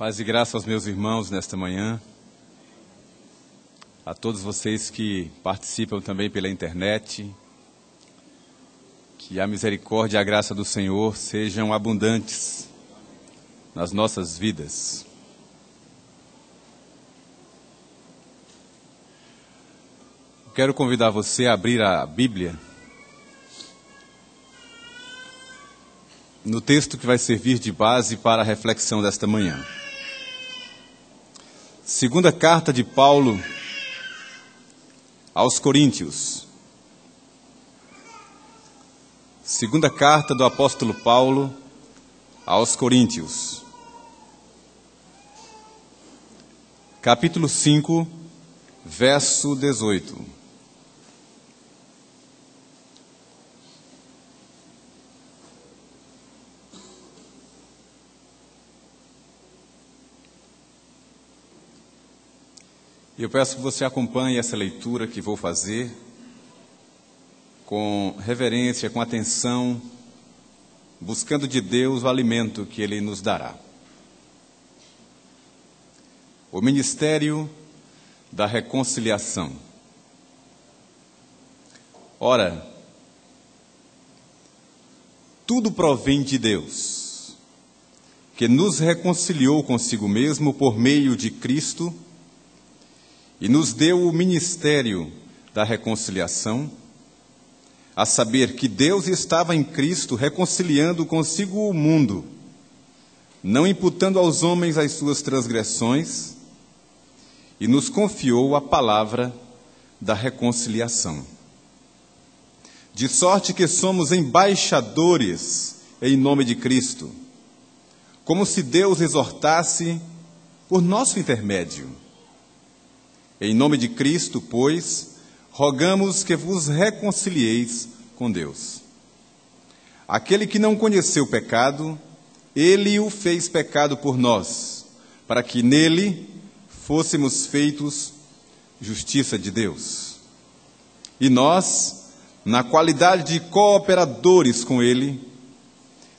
Paz e graça aos meus irmãos nesta manhã, a todos vocês que participam também pela internet, que a misericórdia e a graça do Senhor sejam abundantes nas nossas vidas. Quero convidar você a abrir a Bíblia no texto que vai servir de base para a reflexão desta manhã. Segunda carta de Paulo aos Coríntios. Segunda carta do apóstolo Paulo aos Coríntios. Capítulo 5, verso 18. Eu peço que você acompanhe essa leitura que vou fazer com reverência, com atenção, buscando de Deus o alimento que Ele nos dará. O ministério da reconciliação. Ora, tudo provém de Deus, que nos reconciliou consigo mesmo por meio de Cristo e nos deu o ministério da reconciliação, a saber que Deus estava em Cristo reconciliando consigo o mundo, não imputando aos homens as suas transgressões, e nos confiou a palavra da reconciliação. De sorte que somos embaixadores em nome de Cristo, como se Deus exortasse por nosso intermédio. Em nome de Cristo, pois, rogamos que vos reconcilieis com Deus. Aquele que não conheceu o pecado, Ele o fez pecado por nós, para que nele fôssemos feitos justiça de Deus. E nós, na qualidade de cooperadores com Ele,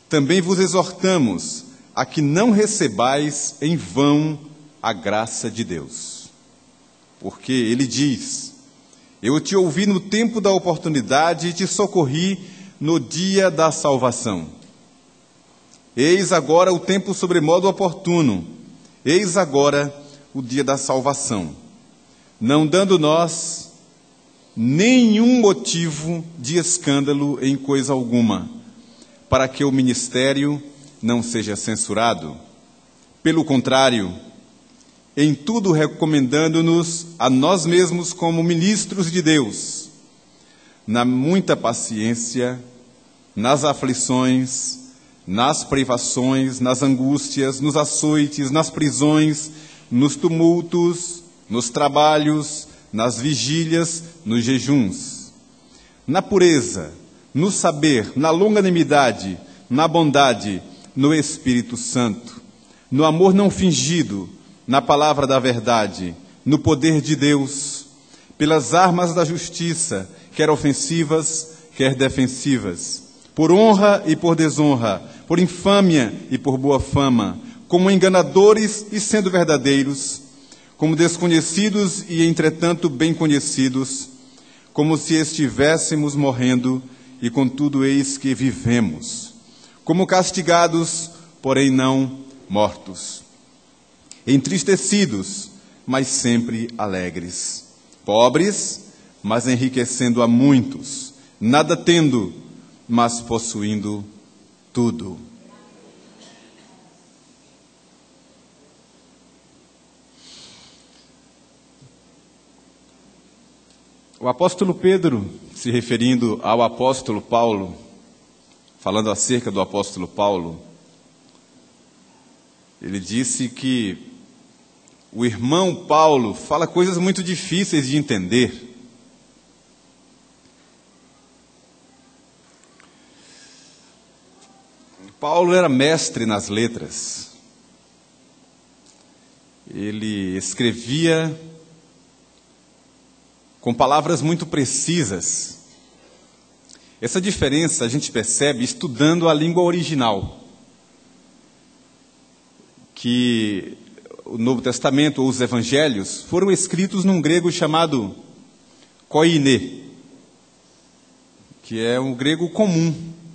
também vos exortamos a que não recebais em vão a graça de Deus. Porque Ele diz: eu te ouvi no tempo da oportunidade e te socorri no dia da salvação. Eis agora o tempo sobremodo oportuno, eis agora o dia da salvação, não dando nós nenhum motivo de escândalo em coisa alguma, para que o ministério não seja censurado. Pelo contrário, em tudo recomendando-nos a nós mesmos como ministros de Deus, na muita paciência, nas aflições, nas privações, nas angústias, nos açoites, nas prisões, nos tumultos, nos trabalhos, nas vigílias, nos jejuns, na pureza, no saber, na longanimidade, na bondade, no Espírito Santo, no amor não fingido, na palavra da verdade, no poder de Deus, pelas armas da justiça, quer ofensivas, quer defensivas, por honra e por desonra, por infâmia e por boa fama, como enganadores e sendo verdadeiros, como desconhecidos e entretanto bem conhecidos, como se estivéssemos morrendo e contudo eis que vivemos, como castigados, porém não mortos, entristecidos, mas sempre alegres, pobres, mas enriquecendo a muitos, nada tendo, mas possuindo tudo. O apóstolo Pedro, se referindo ao apóstolo Paulo, falando acerca do apóstolo Paulo, ele disse que o irmão Paulo fala coisas muito difíceis de entender. Paulo era mestre nas letras. Ele escrevia com palavras muito precisas. Essa diferença a gente percebe estudando a língua original, que o Novo Testamento ou os Evangelhos foram escritos num grego chamado koiné, que é um grego comum,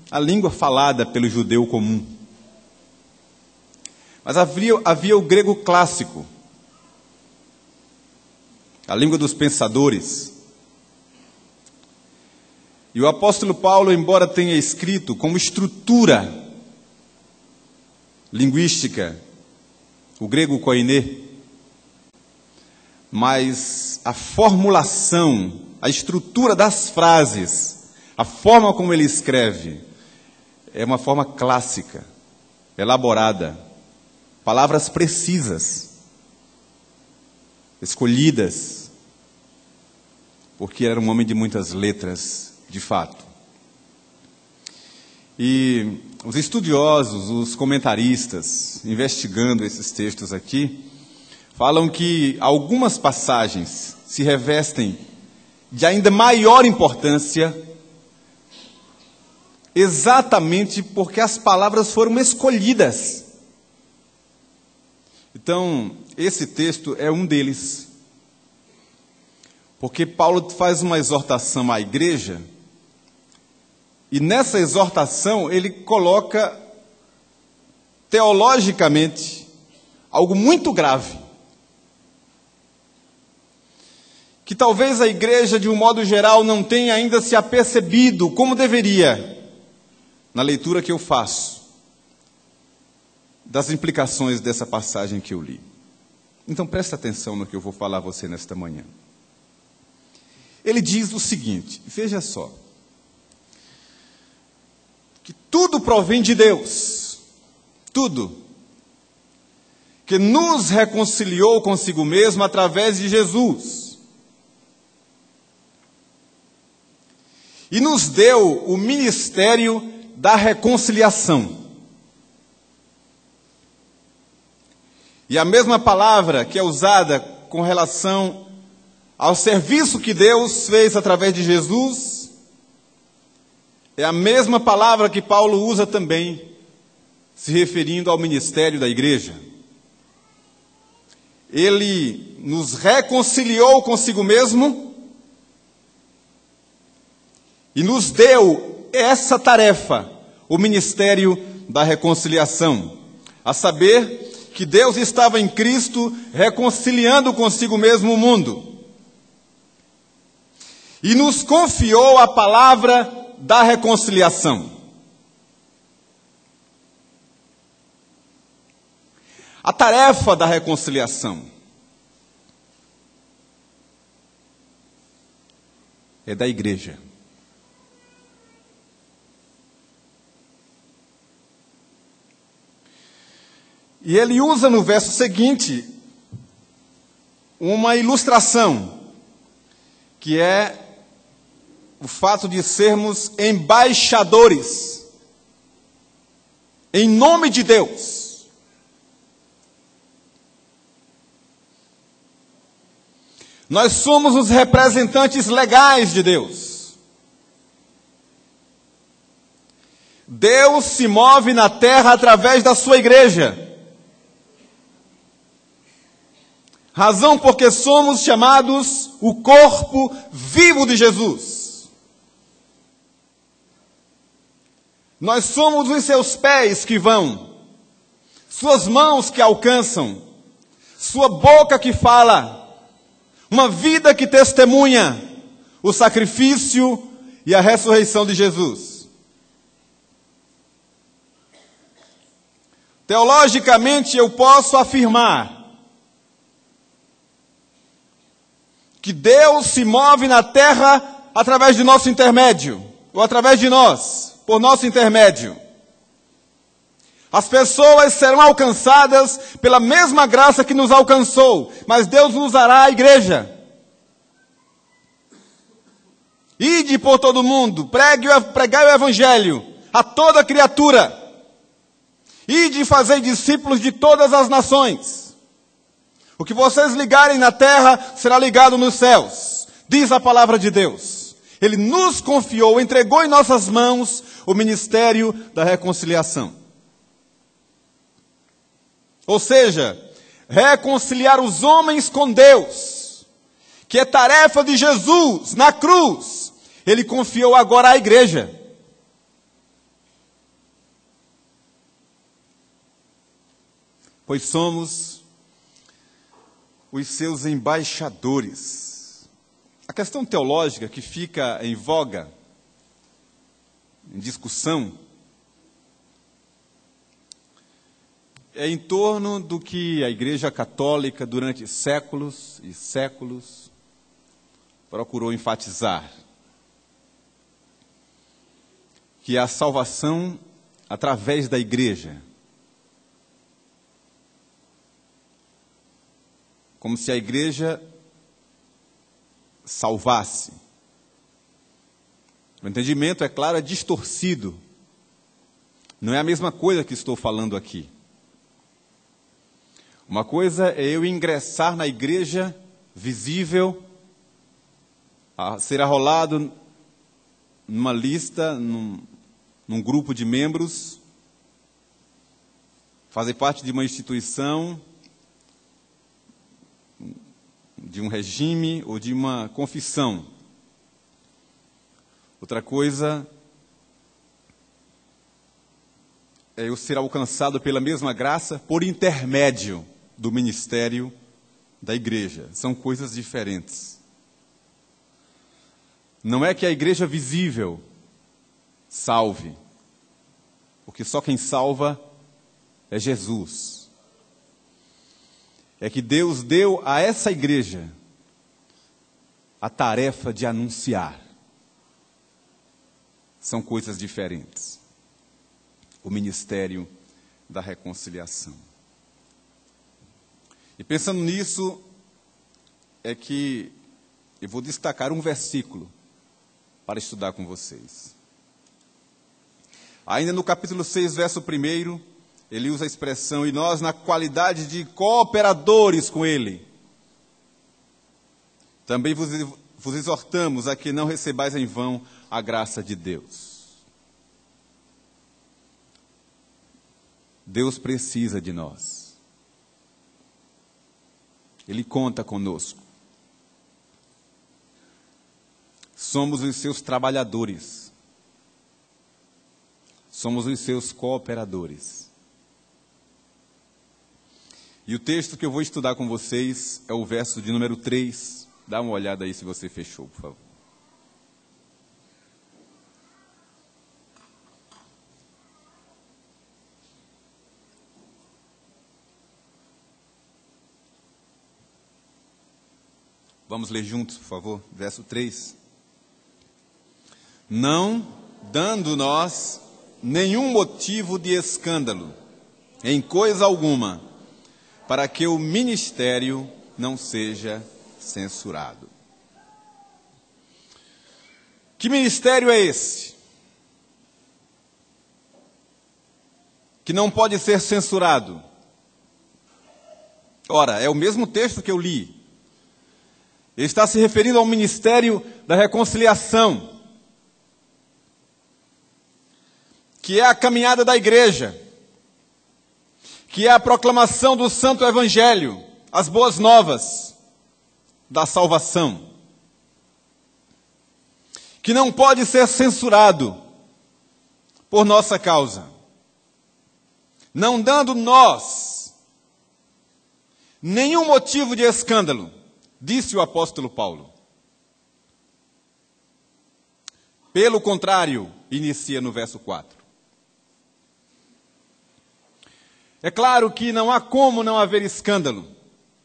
a língua falada pelo judeu comum. Mas havia o grego clássico, a língua dos pensadores. E o apóstolo Paulo, embora tenha escrito como estrutura linguística o grego koiné, mas a formulação, a estrutura das frases, a forma como ele escreve, é uma forma clássica, elaborada, palavras precisas, escolhidas, porque era um homem de muitas letras, de fato. E os estudiosos, os comentaristas, investigando esses textos aqui, falam que algumas passagens se revestem de ainda maior importância, exatamente porque as palavras foram escolhidas. Então, esse texto é um deles. Porque Paulo faz uma exortação à igreja, e nessa exortação ele coloca teologicamente algo muito grave, que talvez a igreja, de um modo geral, não tenha ainda se apercebido como deveria, na leitura que eu faço, das implicações dessa passagem que eu li. Então presta atenção no que eu vou falar a você nesta manhã. Ele diz o seguinte, veja só, que tudo provém de Deus, tudo, que nos reconciliou consigo mesmo através de Jesus, e nos deu o ministério da reconciliação. E a mesma palavra que é usada com relação ao serviço que Deus fez através de Jesus, é a mesma palavra que Paulo usa também, se referindo ao ministério da igreja. Ele nos reconciliou consigo mesmo e nos deu essa tarefa, o ministério da reconciliação, a saber que Deus estava em Cristo reconciliando consigo mesmo o mundo. E nos confiou a palavra da reconciliação. A tarefa da reconciliação é da igreja. E ele usa no verso seguinte uma ilustração, que é o fato de sermos embaixadores em nome de Deus. Nós somos os representantes legais de Deus. Deus se move na terra através da sua igreja. Razão porque somos chamados o corpo vivo de Jesus. Nós somos os seus pés que vão, suas mãos que alcançam, sua boca que fala, uma vida que testemunha o sacrifício e a ressurreição de Jesus. Teologicamente, eu posso afirmar que Deus se move na terra através de nosso intermédio, ou através de nós, por nosso intermédio. As pessoas serão alcançadas pela mesma graça que nos alcançou, mas Deus usará a igreja. Ide por todo mundo, pregai o evangelho a toda criatura. Ide fazer discípulos de todas as nações. O que vocês ligarem na terra será ligado nos céus, diz a palavra de Deus. Ele nos confiou, entregou em nossas mãos o ministério da reconciliação. Ou seja, reconciliar os homens com Deus, que é tarefa de Jesus na cruz, ele confiou agora à igreja. Pois somos os seus embaixadores. A questão teológica que fica em voga, em discussão, é em torno do que a Igreja Católica, durante séculos e séculos, procurou enfatizar. Que é a salvação através da Igreja. Como se a Igreja salvasse. O entendimento, é claro, é distorcido. Não é a mesma coisa que estou falando aqui. Uma coisa é eu ingressar na igreja visível, a ser arrolado numa lista, num grupo de membros, fazer parte de uma instituição, de um regime ou de uma confissão. Outra coisa é eu ser alcançado pela mesma graça por intermédio do ministério da igreja. São coisas diferentes. Não é que a igreja visível salve, porque só quem salva é Jesus. É que Deus deu a essa igreja a tarefa de anunciar. São coisas diferentes. O ministério da reconciliação. E pensando nisso, é que eu vou destacar um versículo para estudar com vocês. Ainda no capítulo 6, verso 1, ele usa a expressão, e nós na qualidade de cooperadores com ele. Também vos exortamos a que não recebais em vão a graça de Deus. Deus precisa de nós. Ele conta conosco. Somos os seus trabalhadores. Somos os seus cooperadores. E o texto que eu vou estudar com vocês é o verso de número 3. Dá uma olhada aí se você fechou, por favor. Vamos ler juntos, por favor, verso 3. Não dando nós nenhum motivo de escândalo, em coisa alguma, para que o ministério não seja censurado. Que ministério é esse? Que não pode ser censurado. Ora, é o mesmo texto que eu li. Ele está se referindo ao ministério da reconciliação, que é a caminhada da igreja, que é a proclamação do Santo Evangelho, as boas novas da salvação, que não pode ser censurado por nossa causa, não dando nós nenhum motivo de escândalo, disse o apóstolo Paulo. Pelo contrário, inicia no verso 4. É claro que não há como não haver escândalo.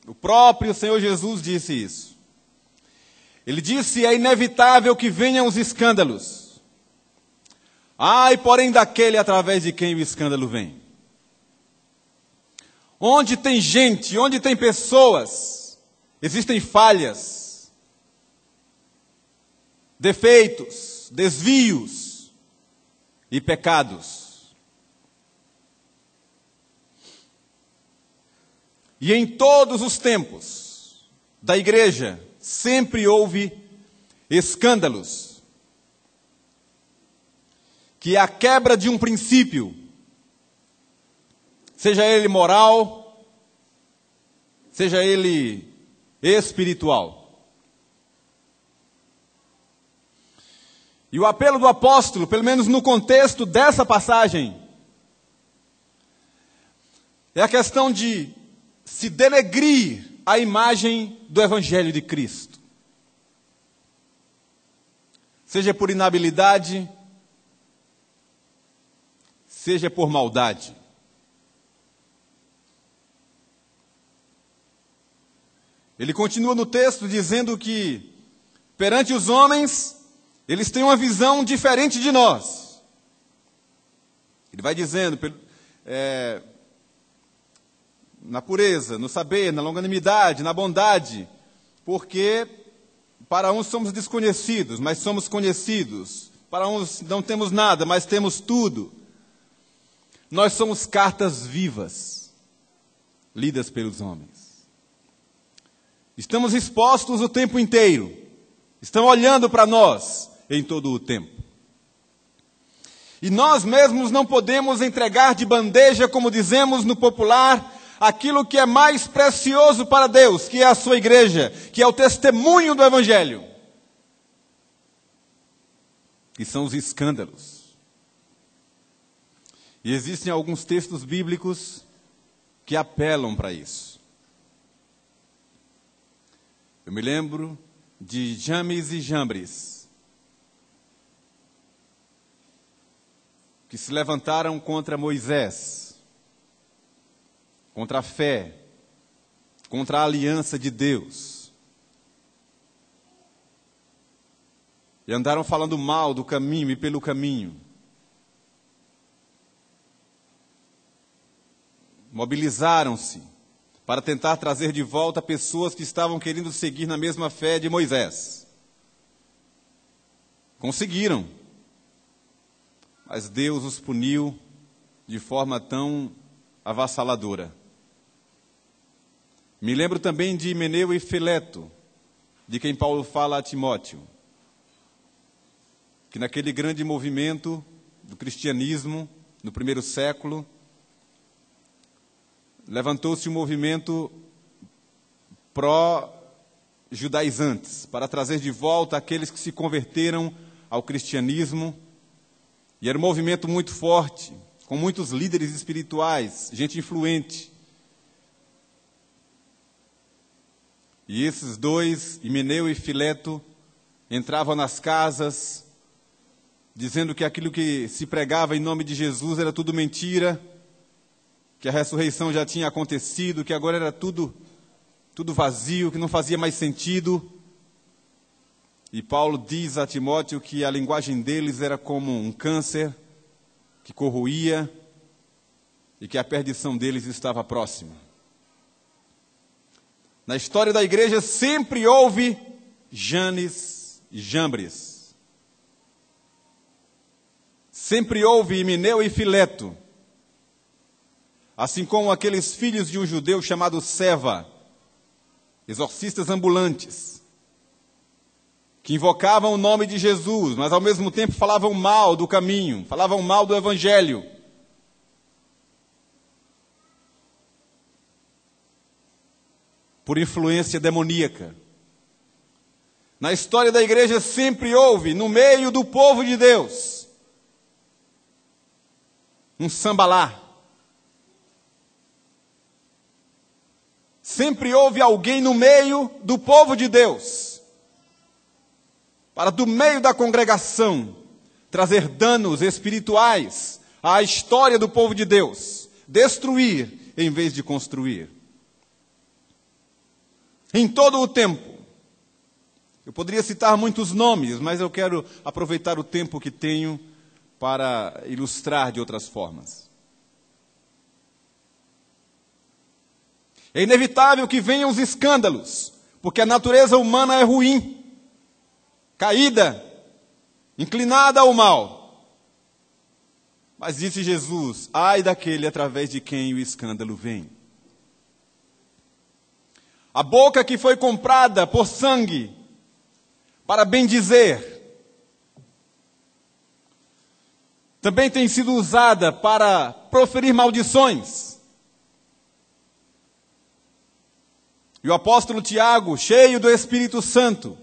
O próprio Senhor Jesus disse isso. Ele disse, é inevitável que venham os escândalos. Ai, porém, daquele através de quem o escândalo vem. Onde tem gente, onde tem pessoas, existem falhas, defeitos, desvios e pecados. E em todos os tempos da igreja, sempre houve escândalos, que é a quebra de um princípio, seja ele moral, seja ele espiritual. E o apelo do apóstolo, pelo menos no contexto dessa passagem, é a questão de se denegrir a imagem do Evangelho de Cristo. Seja por inabilidade, seja por maldade. Ele continua no texto dizendo que, perante os homens, eles têm uma visão diferente de nós. Ele vai dizendo, na pureza, no saber, na longanimidade, na bondade, porque para uns somos desconhecidos, mas somos conhecidos. Para uns não temos nada, mas temos tudo. Nós somos cartas vivas, lidas pelos homens. Estamos expostos o tempo inteiro. Estão olhando para nós em todo o tempo. E nós mesmos não podemos entregar de bandeja, como dizemos no popular, aquilo que é mais precioso para Deus, que é a sua igreja, que é o testemunho do Evangelho. Que são os escândalos. E existem alguns textos bíblicos que apelam para isso. Eu me lembro de James e Jambres, que se levantaram contra Moisés, contra a fé, contra a aliança de Deus. E andaram falando mal do caminho e pelo caminho. Mobilizaram-se para tentar trazer de volta pessoas que estavam querendo seguir na mesma fé de Moisés. Conseguiram. Mas Deus os puniu de forma tão avassaladora. Me lembro também de Himeneu e Fileto, de quem Paulo fala a Timóteo, que naquele grande movimento do cristianismo, no primeiro século, levantou-se um movimento pró-judaizantes, para trazer de volta aqueles que se converteram ao cristianismo. E era um movimento muito forte, com muitos líderes espirituais, gente influente. E esses dois, Himeneu e Fileto, entravam nas casas, dizendo que aquilo que se pregava em nome de Jesus era tudo mentira, que a ressurreição já tinha acontecido, que agora era tudo vazio, que não fazia mais sentido. E Paulo diz a Timóteo que a linguagem deles era como um câncer que corroía e que a perdição deles estava próxima. Na história da igreja sempre houve Janes e Jambres. Sempre houve Himeneu e Fileto. Assim como aqueles filhos de um judeu chamado Seva, exorcistas ambulantes, que invocavam o nome de Jesus, mas ao mesmo tempo falavam mal do caminho, falavam mal do Evangelho. Por influência demoníaca. Na história da igreja sempre houve, no meio do povo de Deus, um sambalá. Sempre houve alguém no meio do povo de Deus, para do meio da congregação, trazer danos espirituais à história do povo de Deus, destruir em vez de construir. Em todo o tempo. Eu poderia citar muitos nomes, mas eu quero aproveitar o tempo que tenho para ilustrar de outras formas. É inevitável que venham os escândalos, porque a natureza humana é ruim, caída, inclinada ao mal. Mas disse Jesus, ai daquele através de quem o escândalo vem. A boca que foi comprada por sangue, para bendizer, também tem sido usada para proferir maldições. E o apóstolo Tiago, cheio do Espírito Santo,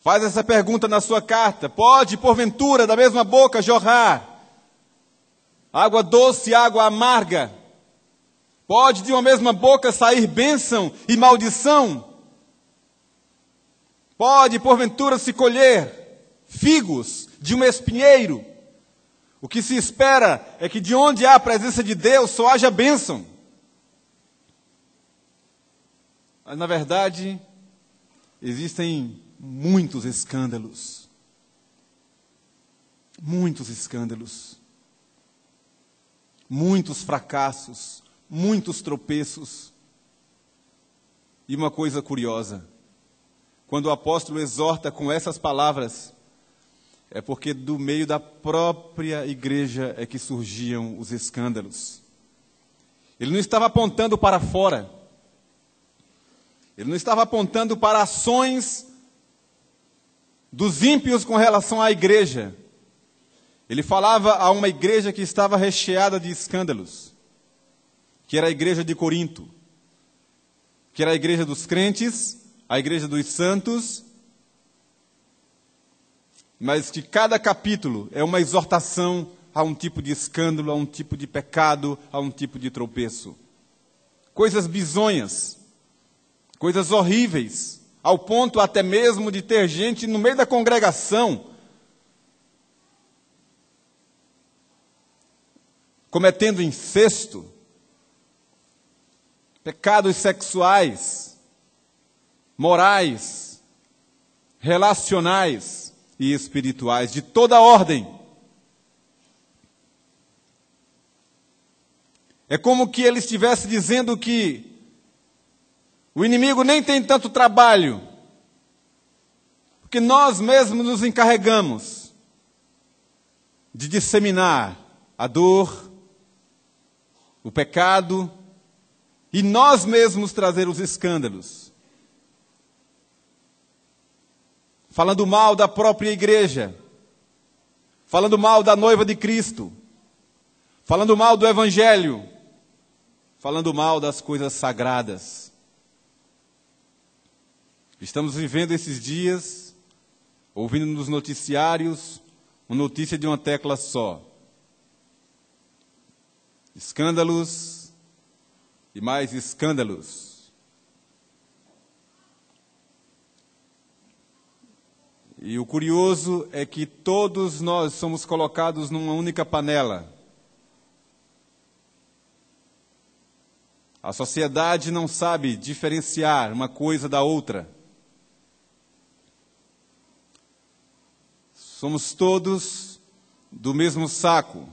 faz essa pergunta na sua carta: pode, porventura, da mesma boca jorrar água doce e água amarga? Pode de uma mesma boca sair bênção e maldição? Pode, porventura, se colher figos de um espinheiro? O que se espera é que de onde há a presença de Deus só haja bênção. Mas, na verdade, existem muitos escândalos. Muitos escândalos. Muitos fracassos. Muitos tropeços. E uma coisa curiosa: quando o apóstolo exorta com essas palavras, é porque do meio da própria igreja é que surgiam os escândalos. Ele não estava apontando para fora. Ele não estava apontando para ações dos ímpios com relação à igreja. Ele falava a uma igreja que estava recheada de escândalos, que era a igreja de Corinto, que era a igreja dos crentes, a igreja dos santos, mas que cada capítulo é uma exortação a um tipo de escândalo, a um tipo de pecado, a um tipo de tropeço. Coisas bizonhas, coisas horríveis, ao ponto até mesmo de ter gente no meio da congregação cometendo incesto, pecados sexuais, morais, relacionais e espirituais, de toda ordem. É como que ele estivesse dizendo que o inimigo nem tem tanto trabalho, porque nós mesmos nos encarregamos de disseminar a dor, o pecado, e nós mesmos trazer os escândalos. Falando mal da própria igreja, falando mal da noiva de Cristo, falando mal do Evangelho, falando mal das coisas sagradas. Estamos vivendo esses dias, ouvindo nos noticiários, uma notícia de uma tecla só: escândalos e mais escândalos. E o curioso é que todos nós somos colocados numa única panela. A sociedade não sabe diferenciar uma coisa da outra. Somos todos do mesmo saco.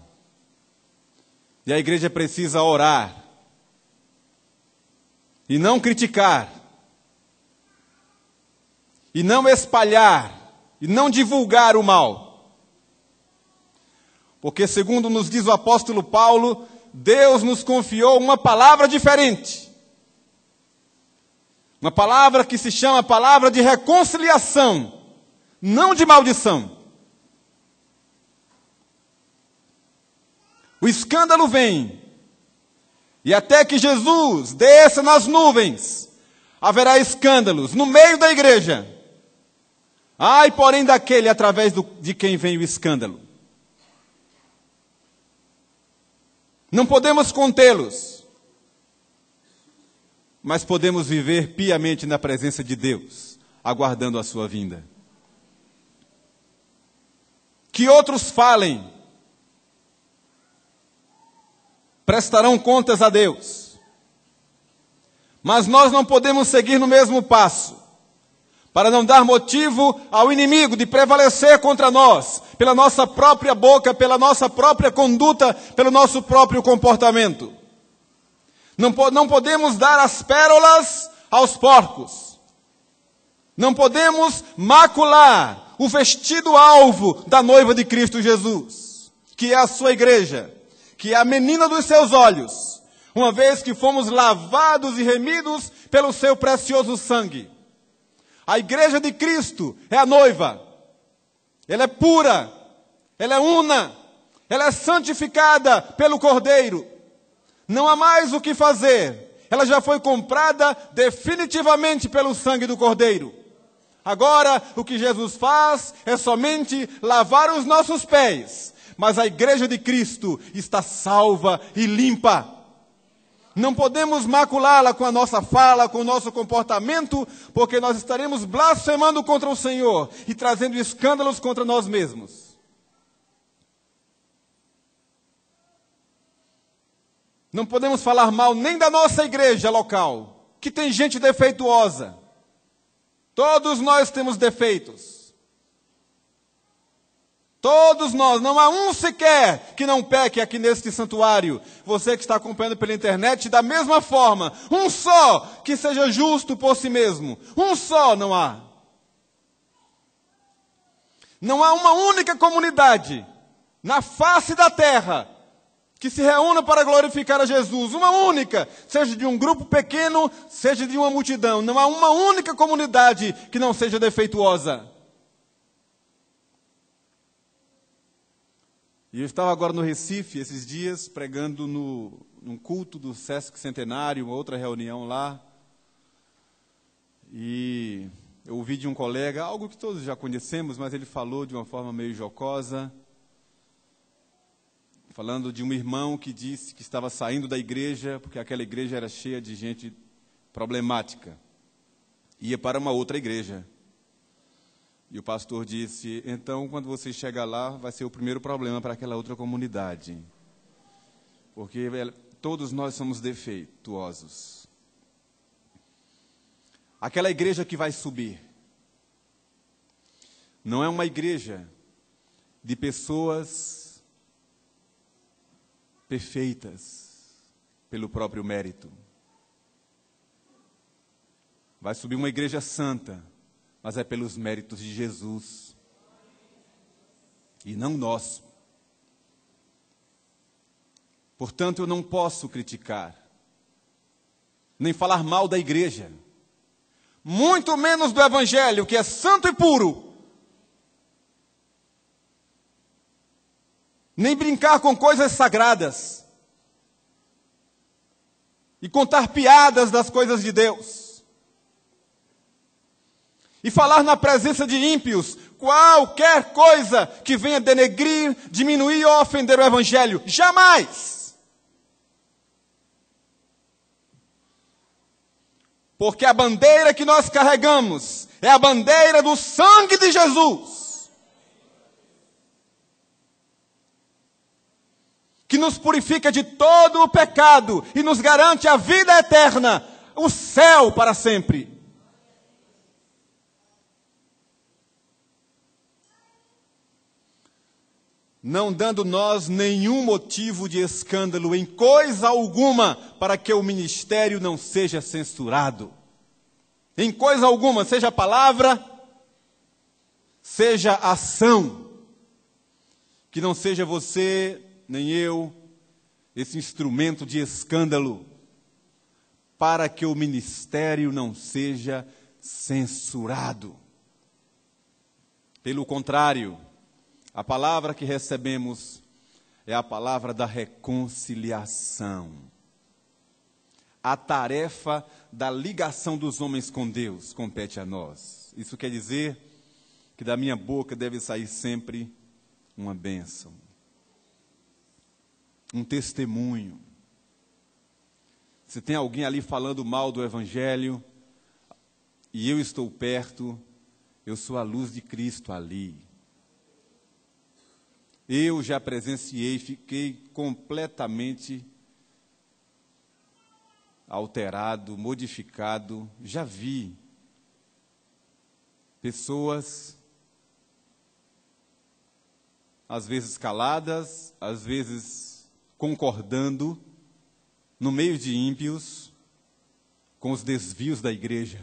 E a igreja precisa orar. E não criticar. E não espalhar. E não divulgar o mal. Porque, segundo nos diz o apóstolo Paulo, Deus nos confiou uma palavra diferente. Uma palavra que se chama palavra de reconciliação, não de maldição. O escândalo vem, e até que Jesus desça nas nuvens, haverá escândalos no meio da igreja. Ai, porém, daquele através de quem vem o escândalo. Não podemos contê-los, mas podemos viver piamente na presença de Deus, aguardando a sua vinda. Que outros falem, prestarão contas a Deus. Mas nós não podemos seguir no mesmo passo, para não dar motivo ao inimigo de prevalecer contra nós, pela nossa própria boca, pela nossa própria conduta, pelo nosso próprio comportamento. Não podemos dar as pérolas aos porcos. Não podemos macular o vestido alvo da noiva de Cristo Jesus, que é a sua igreja, que é a menina dos seus olhos, uma vez que fomos lavados e remidos pelo seu precioso sangue. A igreja de Cristo é a noiva. Ela é pura, ela é una, ela é santificada pelo Cordeiro. Não há mais o que fazer. Ela já foi comprada definitivamente pelo sangue do Cordeiro. Agora, o que Jesus faz é somente lavar os nossos pés. Mas a igreja de Cristo está salva e limpa. Não podemos maculá-la com a nossa fala, com o nosso comportamento, porque nós estaremos blasfemando contra o Senhor e trazendo escândalos contra nós mesmos. Não podemos falar mal nem da nossa igreja local, que tem gente defeituosa. Todos nós temos defeitos. Todos nós, não há um sequer que não peque aqui neste santuário. Você que está acompanhando pela internet, da mesma forma, um só que seja justo por si mesmo. Um só não há. Não há uma única comunidade na face da terra que se reúna para glorificar a Jesus. Uma única, seja de um grupo pequeno, seja de uma multidão. Não há uma única comunidade que não seja defeituosa. E eu estava agora no Recife, esses dias, pregando num culto do Sesc Centenário, uma outra reunião lá. E eu ouvi de um colega, algo que todos já conhecemos, mas ele falou de uma forma meio jocosa, falando de um irmão que disse que estava saindo da igreja, porque aquela igreja era cheia de gente problemática. Ia para uma outra igreja. E o pastor disse, então, quando você chegar lá, vai ser o primeiro problema para aquela outra comunidade. Porque todos nós somos defeituosos. Aquela igreja que vai subir não é uma igreja de pessoas perfeitas pelo próprio mérito. Vai subir uma igreja santa, mas é pelos méritos de Jesus, e não nosso. Portanto, eu não posso criticar, nem falar mal da igreja, muito menos do Evangelho, que é santo e puro, nem brincar com coisas sagradas, e contar piadas das coisas de Deus, e falar na presença de ímpios qualquer coisa que venha denegrir, diminuir ou ofender o Evangelho. Jamais! Porque a bandeira que nós carregamos é a bandeira do sangue de Jesus, que nos purifica de todo o pecado e nos garante a vida eterna, o céu para sempre. Não dando nós nenhum motivo de escândalo em coisa alguma, para que o ministério não seja censurado. Em coisa alguma, seja palavra, seja ação. Que não seja você, nem eu, esse instrumento de escândalo, para que o ministério não seja censurado. Pelo contrário, a palavra que recebemos é a palavra da reconciliação. A tarefa da ligação dos homens com Deus compete a nós. Isso quer dizer que da minha boca deve sair sempre uma bênção, um testemunho. Se tem alguém ali falando mal do Evangelho, e eu estou perto, eu sou a luz de Cristo ali. Eu já presenciei, fiquei completamente alterado, modificado. Já vi pessoas, às vezes caladas, às vezes concordando, no meio de ímpios, com os desvios da igreja.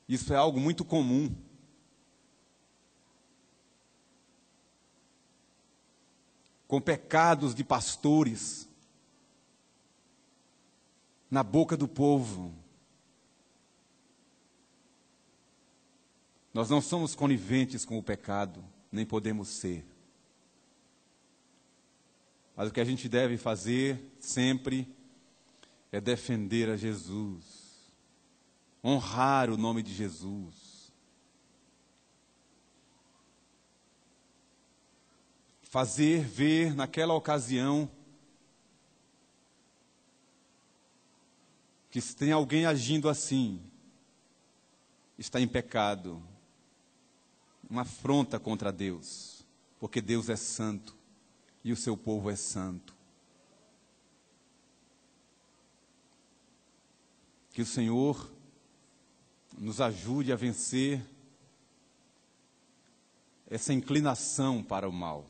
Isso é algo muito comum. Com pecados de pastores na boca do povo. Nós não somos coniventes com o pecado, nem podemos ser. Mas o que a gente deve fazer sempre é defender a Jesus, honrar o nome de Jesus, fazer ver naquela ocasião que se tem alguém agindo assim, está em pecado, uma afronta contra Deus, porque Deus é santo e o seu povo é santo. Que o Senhor nos ajude a vencer essa inclinação para o mal.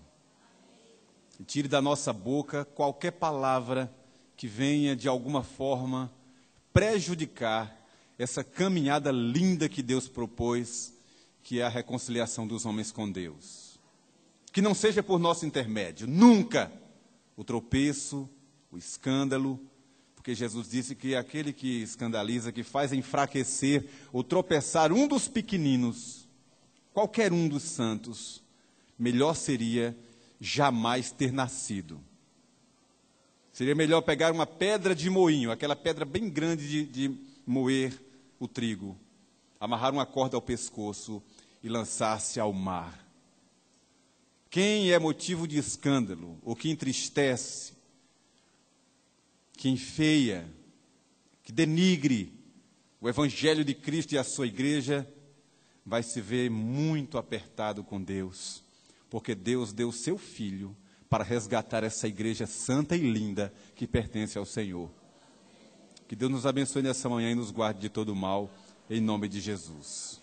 E tire da nossa boca qualquer palavra que venha de alguma forma prejudicar essa caminhada linda que Deus propôs, que é a reconciliação dos homens com Deus. Que não seja por nosso intermédio, nunca o tropeço, o escândalo, porque Jesus disse que aquele que escandaliza, que faz enfraquecer ou tropeçar um dos pequeninos, qualquer um dos santos, melhor seria jamais ter nascido. Seria melhor pegar uma pedra de moinho, aquela pedra bem grande de moer o trigo, amarrar uma corda ao pescoço e lançar-se ao mar. Quem é motivo de escândalo, ou que entristece, que enfeia, que denigre o Evangelho de Cristo e a sua igreja, vai se ver muito apertado com Deus, porque Deus deu o seu Filho para resgatar essa igreja santa e linda que pertence ao Senhor. Que Deus nos abençoe nessa manhã e nos guarde de todo mal, em nome de Jesus.